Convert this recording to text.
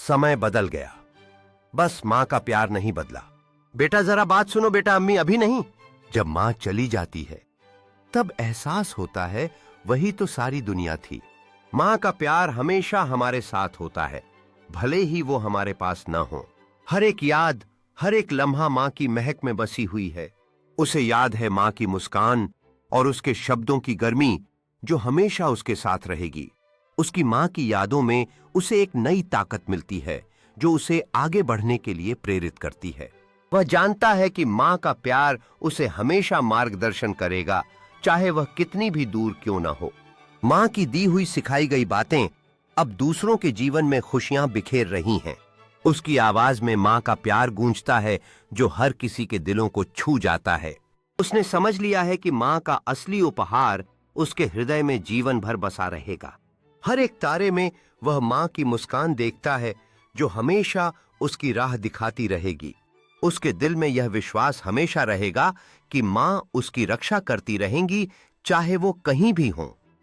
समय बदल गया, बस माँ का प्यार नहीं बदला। बेटा जरा बात सुनो बेटा, अम्मी अभी नहीं। जब माँ चली जाती है तब एहसास होता है वही तो सारी दुनिया थी। माँ का प्यार हमेशा हमारे साथ होता है, भले ही वो हमारे पास न हो। हर एक याद, हर एक लम्हा माँ की महक में बसी हुई है। उसे याद है माँ की मुस्कान और उसके शब्दों की गर्मी जो हमेशा उसके साथ रहेगी। उसकी माँ की यादों में उसे एक नई ताकत मिलती है जो उसे आगे बढ़ने के लिए प्रेरित करती है। वह जानता है कि माँ का प्यार उसे हमेशा मार्गदर्शन करेगा, चाहे वह कितनी भी दूर क्यों न हो। माँ की दी हुई सिखाई गई बातें अब दूसरों के जीवन में खुशियां बिखेर रही हैं। उसकी आवाज में माँ का प्यार गूंजता है जो हर किसी के दिलों को छू जाता है। उसने समझ लिया है कि माँ का असली उपहार उसके हृदय में जीवन भर बसा रहेगा। हर एक तारे में वह माँ की मुस्कान देखता है जो हमेशा उसकी राह दिखाती रहेगी। उसके दिल में यह विश्वास हमेशा रहेगा कि माँ उसकी रक्षा करती रहेंगी, चाहे वो कहीं भी हो।